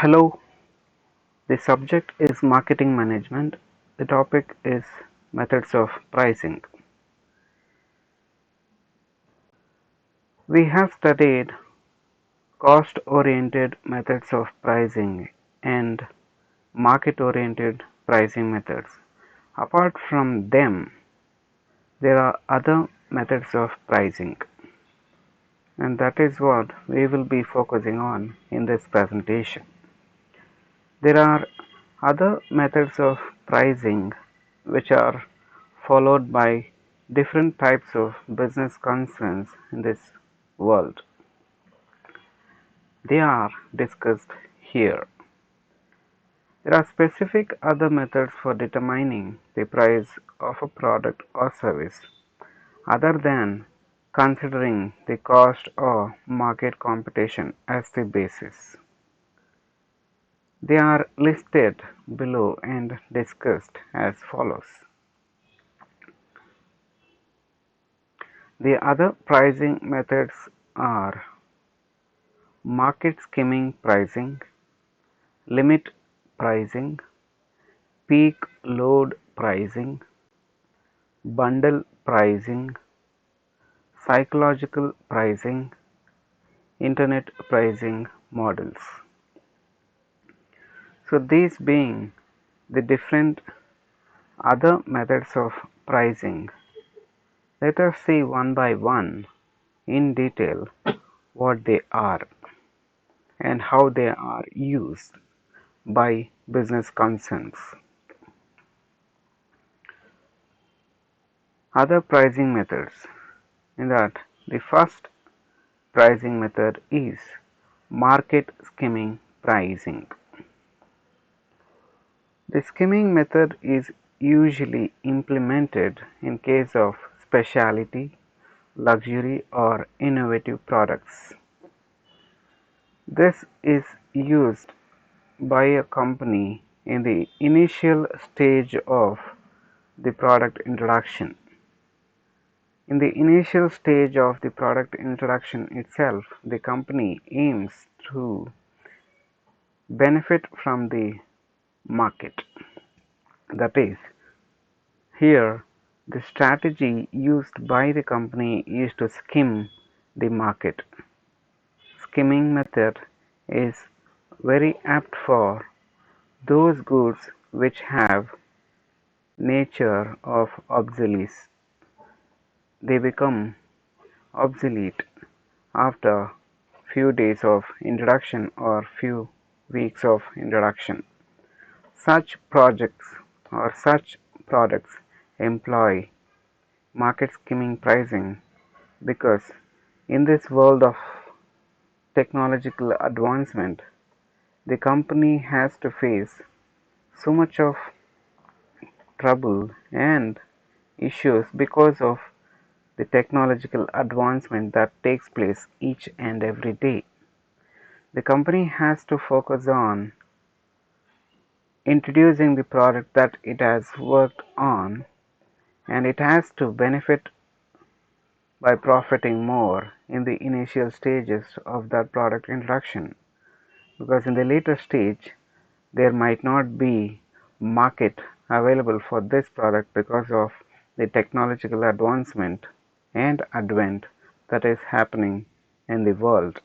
Hello, the subject is marketing management. The topic is methods of pricing. We have studied cost-oriented methods of pricing and market-oriented pricing methods. Apart from them, there are other methods of pricing, and that is what we will be focusing on in this presentation. There are other methods of pricing which are followed by different types of business concerns in this world. They are discussed here. There are specific other methods for determining the price of a product or service other than considering the cost or market competition as the basis. They are listed below and discussed as follows. The other pricing methods are market skimming pricing, limit pricing, peak load pricing, bundle pricing, psychological pricing, internet pricing models. So these being the different other methods of pricing, let us see one by one in detail what they are and how they are used by business concerns. Other pricing methods, in that the first pricing method is market skimming pricing. The skimming method is usually implemented in case of specialty, luxury or innovative products. This is used by a company in the initial stage of the product introduction. In the initial stage of the product introduction itself, the company aims to benefit from the market. That is, here the strategy used by the company is to skim the market. Skimming method is very apt for those goods which have nature of obsolescence. They become obsolete after few days of introduction or few weeks of introduction. Such projects or such products employ market skimming pricing because in this world of technological advancement, the company has to face so much of trouble and issues because of the technological advancement that takes place each and every day. The company has to focus on introducing the product that it has worked on, and it has to benefit by profiting more in the initial stages of that product introduction, because in the later stage there might not be market available for this product because of the technological advancement and advent that is happening in the world.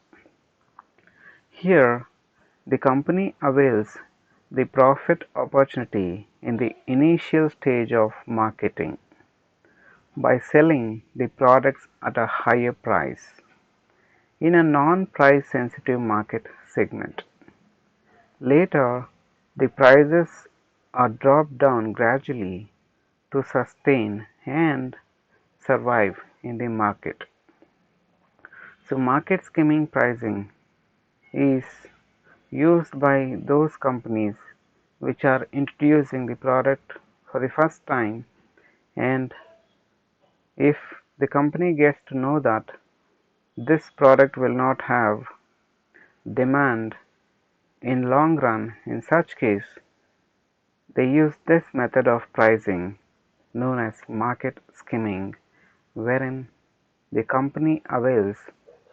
Here, the company avails the profit opportunity in the initial stage of marketing by selling the products at a higher price in a non-price sensitive market segment. Later, the prices are dropped down gradually to sustain and survive in the market. So market skimming pricing is used by those companies which are introducing the product for the first time, and if the company gets to know that this product will not have demand in long run, in such case they use this method of pricing known as market skimming, wherein the company avails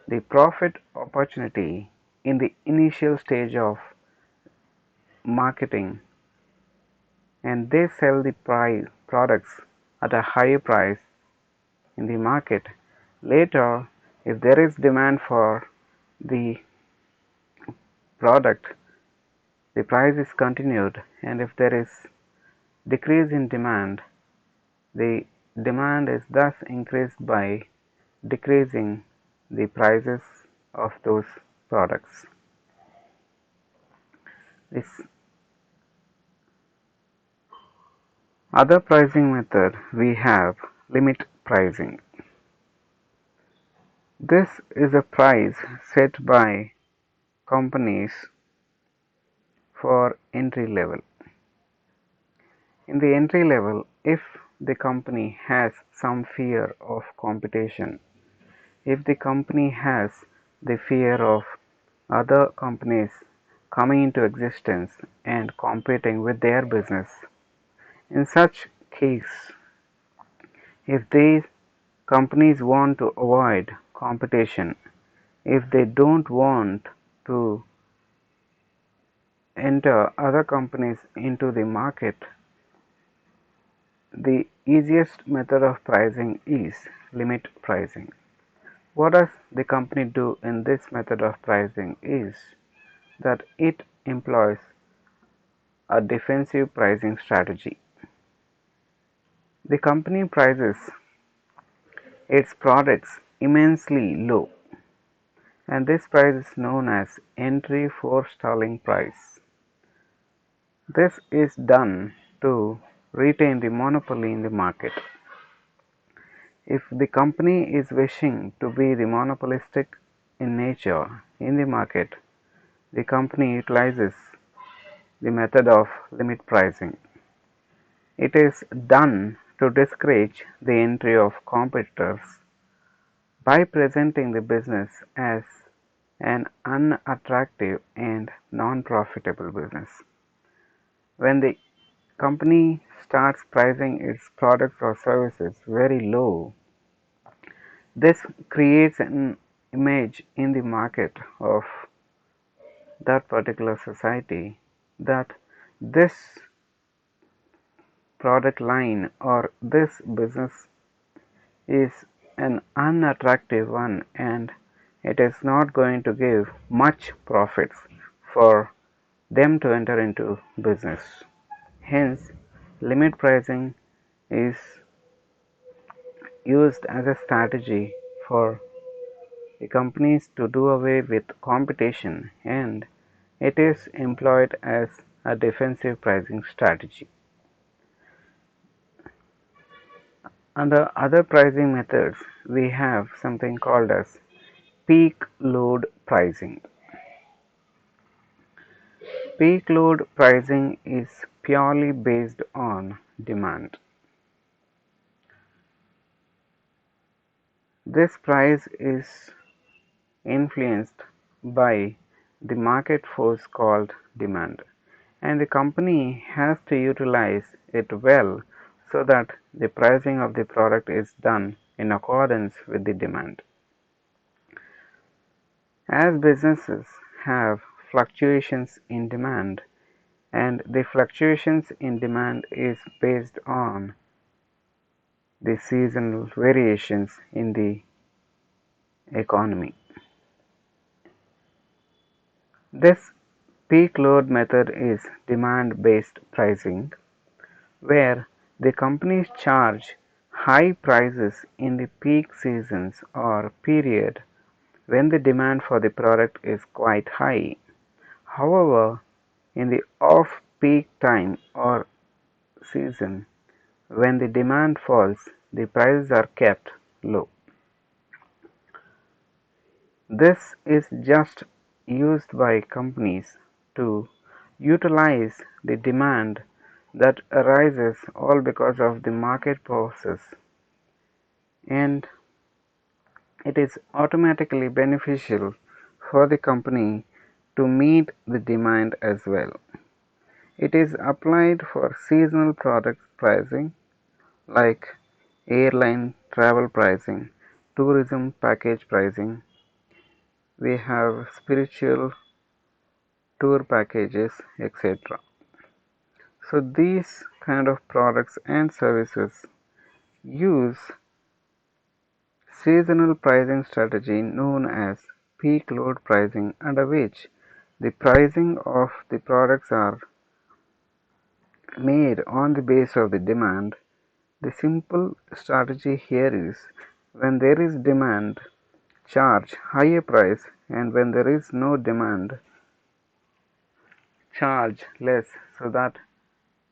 the profit opportunity in the initial stage of marketing and they sell the products at a higher price in the market. Later, if there is demand for the product, the price is continued, and if there is decrease in demand, the demand is thus increased by decreasing the prices of those products. This other pricing method we have limit pricing. This is a price set by companies for entry level. In the entry level, if the company has some fear of competition, if the company has the fear of other companies coming into existence and competing with their business, in such case, if these companies want to avoid competition, if they don't want to enter other companies into the market, the easiest method of pricing is limit pricing. What does the company do in this method of pricing is that it employs a defensive pricing strategy. The company prices its products immensely low, and this price is known as entry forestalling price. This is done to retain the monopoly in the market. If the company is wishing to be the monopolistic in nature in the market, the company utilizes the method of limit pricing. It is done to discourage the entry of competitors by presenting the business as an unattractive and non-profitable business. When the company starts pricing its products or services very low, this creates an image in the market of that particular society that this product line or this business is an unattractive one and it is not going to give much profits for them to enter into business. Hence, limit pricing is used as a strategy for the companies to do away with competition, and it is employed as a defensive pricing strategy. Under other pricing methods, we have something called as peak load pricing. Peak load pricing is purely based on demand. This price is influenced by the market force called demand, and the company has to utilize it well so that the pricing of the product is done in accordance with the demand. As businesses have fluctuations in demand, and the fluctuations in demand is based on the seasonal variations in the economy. This peak load method is demand-based pricing, where the companies charge high prices in the peak seasons or period when the demand for the product is quite high. However, in the off-peak time or season, when the demand falls, the prices are kept low. This is just used by companies to utilize the demand that arises all because of the market forces, and it is automatically beneficial for the company to meet the demand as well. It is applied for seasonal product pricing like airline travel pricing, tourism package pricing. We have spiritual tour packages, etc. So these kind of products and services use seasonal pricing strategy known as peak load pricing, under which the pricing of the products are made on the base of the demand. The simple strategy here is, when there is demand, charge higher price, and when there is no demand, charge less, so that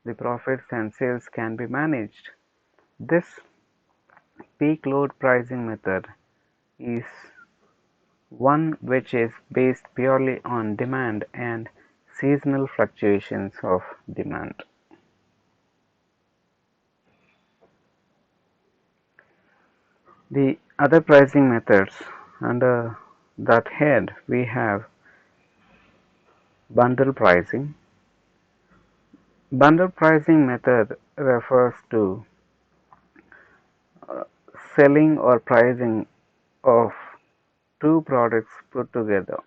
the profits and sales can be managed. This peak load pricing method is one which is based purely on demand and seasonal fluctuations of demand. The other pricing methods under that head, we have bundle pricing. Bundle pricing method refers to selling or pricing of two products put together.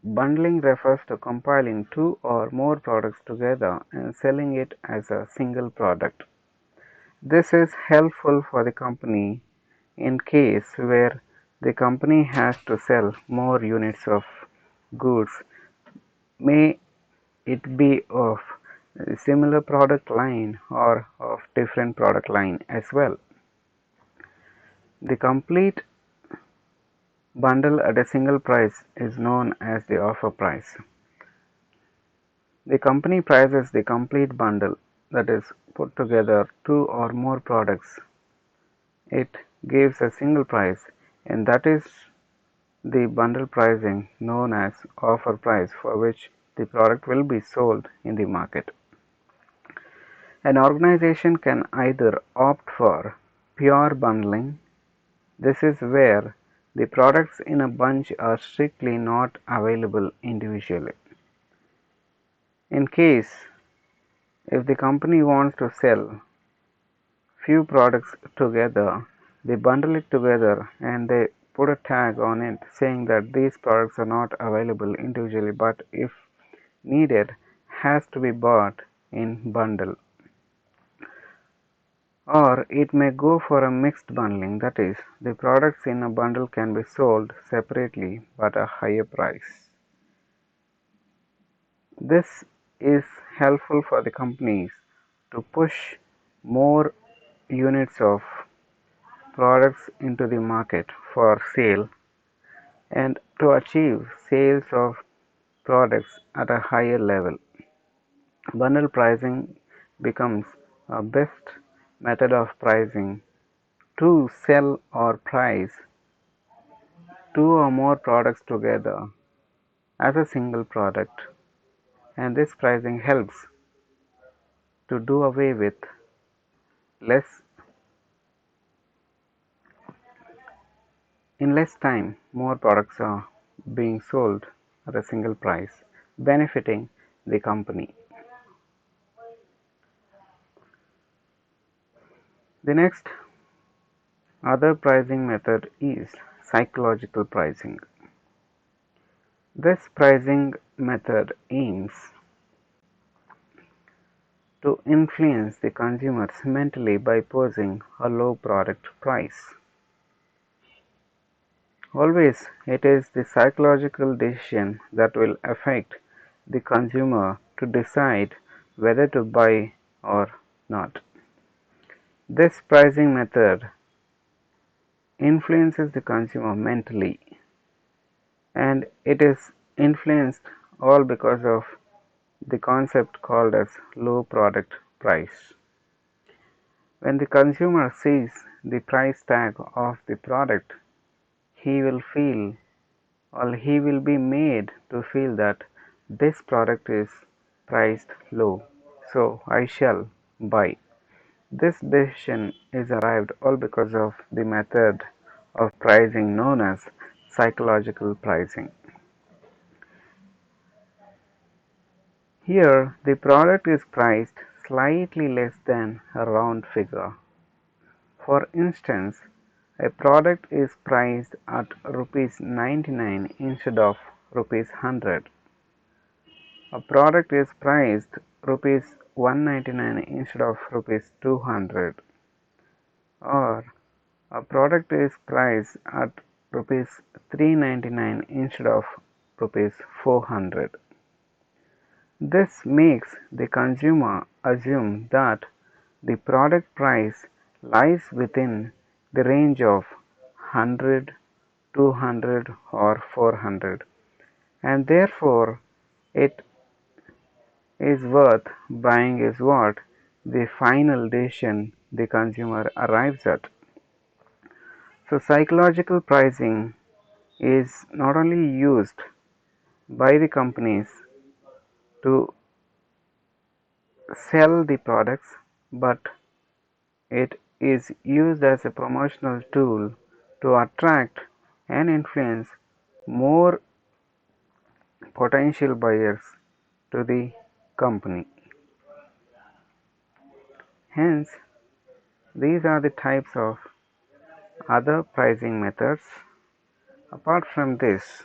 Bundling refers to compiling two or more products together and selling it as a single product. This is helpful for the company in case where the company has to sell more units of goods, may it be of a similar product line or of different product line as well. The complete bundle at a single price is known as the offer price. The company prices the complete bundle, that is, put together two or more products. It gives a single price, and that is the bundle pricing known as offer price, for which the product will be sold in the market. An organization can either opt for pure bundling. This is where the products in a bunch are strictly not available individually. In case if the company wants to sell few products together, they bundle it together and they put a tag on it saying that these products are not available individually, but if needed, has to be bought in bundle. Or it may go for a mixed bundling, that is, the products in a bundle can be sold separately but at a higher price. This is helpful for the companies to push more units of products into the market for sale and to achieve sales of products at a higher level. Bundle pricing becomes a best method of pricing to sell or price two or more products together as a single product, and this pricing helps to do away with less in less time. More products are being sold at a single price, benefiting the company. The next other pricing method is psychological pricing. This pricing method aims to influence the consumers mentally by posing a low product price. Always, it is the psychological decision that will affect the consumer to decide whether to buy or not. This pricing method influences the consumer mentally, and it is influenced all because of the concept called as low product price. When the consumer sees the price tag of the product, he will feel, or he will be made to feel, that this product is priced low, so I shall buy. This decision is arrived all because of the method of pricing known as psychological pricing. Here, the product is priced slightly less than a round figure. For instance, a product is priced at rupees 99 instead of rupees 100. A product is priced rupees 199 instead of rupees 200, or a product is priced at rupees 399 instead of rupees 400. This makes the consumer assume that the product price lies within the range of 100, 200 or 400, and therefore it is worth buying is what the final decision the consumer arrives at. So psychological pricing is not only used by the companies to sell the products, but it is used as a promotional tool to attract and influence more potential buyers to the company. Hence, these are the types of other pricing methods. Apart from this,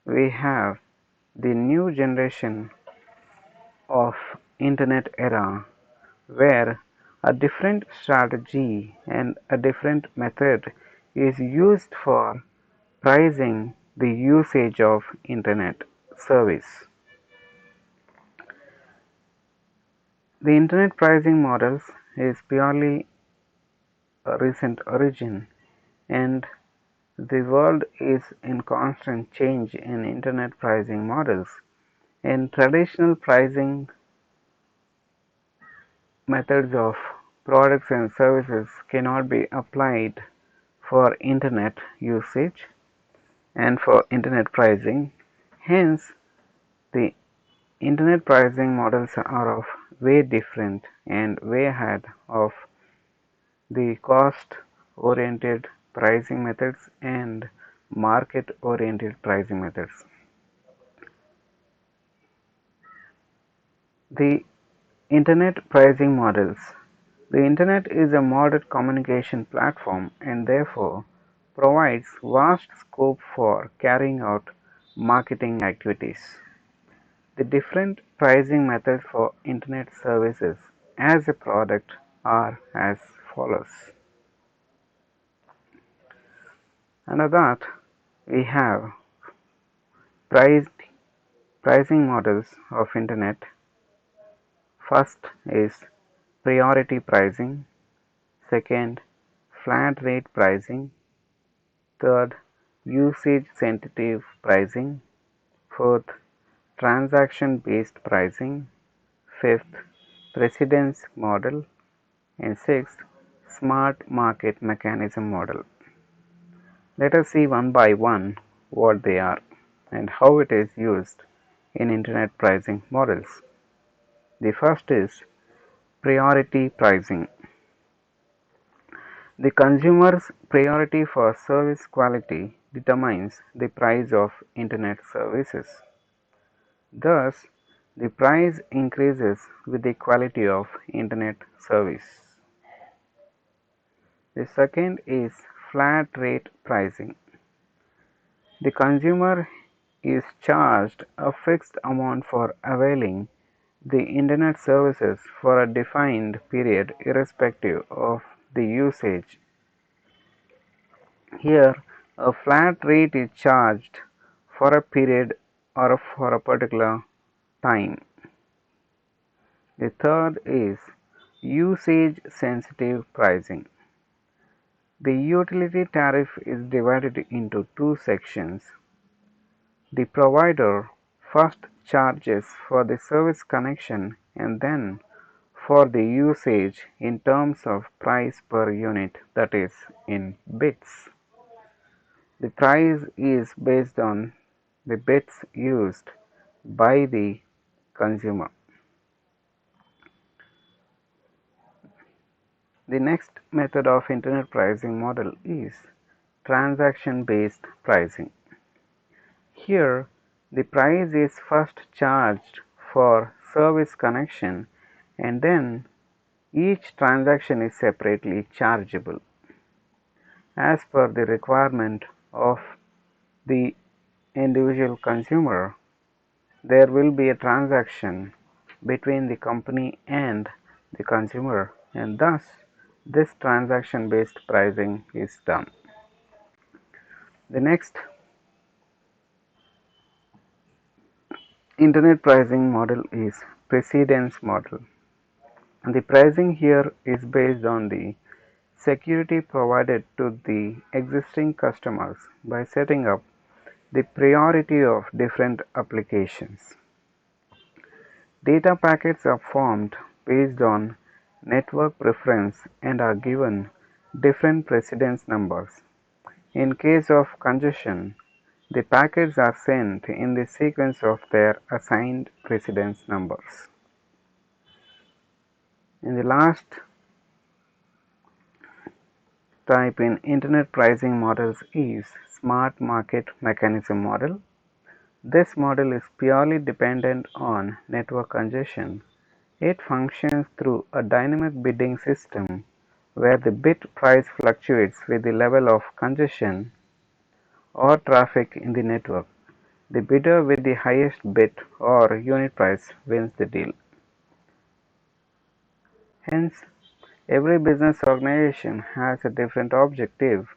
we have the new generation of internet era where a different strategy and a different method is used for pricing the usage of internet service. The internet pricing models is purely a recent origin, and the world is in constant change in internet pricing models. In traditional pricing methods of products and services cannot be applied for internet usage and for internet pricing. Hence, the internet pricing models are of way different and way ahead of the cost oriented pricing methods and market oriented pricing methods. The internet pricing models. The internet is a modern communication platform and therefore provides vast scope for carrying out marketing activities. The different pricing methods for internet services as a product are as follows. Under that, we have priced pricing models of internet. First is priority pricing, second flat rate pricing, third usage sensitive pricing, fourth transaction based pricing, fifth precedence model, and sixth smart market mechanism model. Let us see one by one what they are and how it is used in internet pricing models. The first is priority pricing. The consumer's priority for service quality determines the price of internet services. Thus, the price increases with the quality of internet service. The second is flat rate pricing. The consumer is charged a fixed amount for availing the internet services for a defined period irrespective of the usage. Here, a flat rate is charged for a period or for a particular time. The third is usage sensitive pricing. The utility tariff is divided into two sections. The provider first charges for the service connection and then for the usage in terms of price per unit, that is, in bits. The price is based on the bits used by the consumer. The next method of internet pricing model is transaction based pricing. Here, the price is first charged for service connection and then each transaction is separately chargeable as per the requirement of the individual consumer. there will be a transaction between the company and the consumer, and thus this transaction based pricing is done. The next internet pricing model is precedence model. The pricing here is based on the security provided to the existing customers by setting up the priority of different applications. Data packets are formed based on network preference and are given different precedence numbers. In case of congestion, the packets are sent in the sequence of their assigned precedence numbers. In the last type in internet pricing models is smart market mechanism model. This model is purely dependent on network congestion. It functions through a dynamic bidding system where the bid price fluctuates with the level of congestion or traffic in the network. The bidder with the highest bid or unit price wins the deal. Hence, every business organization has a different objective.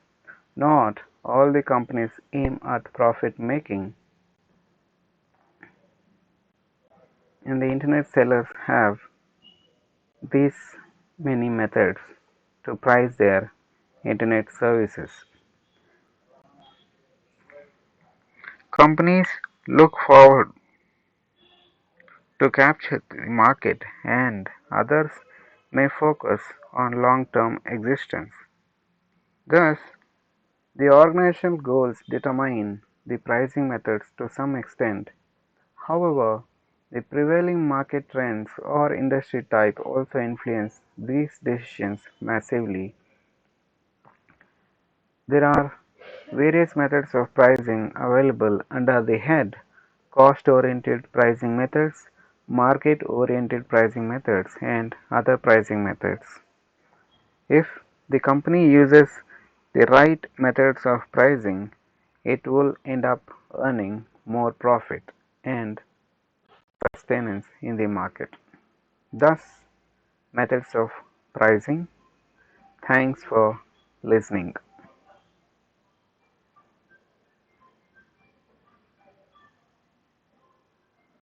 Not all the companies aim at profit making, and the internet sellers have these many methods to price their internet services. Companies look forward to capture the market, and others may focus on long-term existence. Thus, the organizational goals determine the pricing methods to some extent. However, the prevailing market trends or industry type also influence these decisions massively. There are various methods of pricing available under the head: cost-oriented pricing methods, market-oriented pricing methods, and other pricing methods. If the company uses the right methods of pricing, it will end up earning more profit and sustenance in the market. Thus, methods of pricing. Thanks for listening.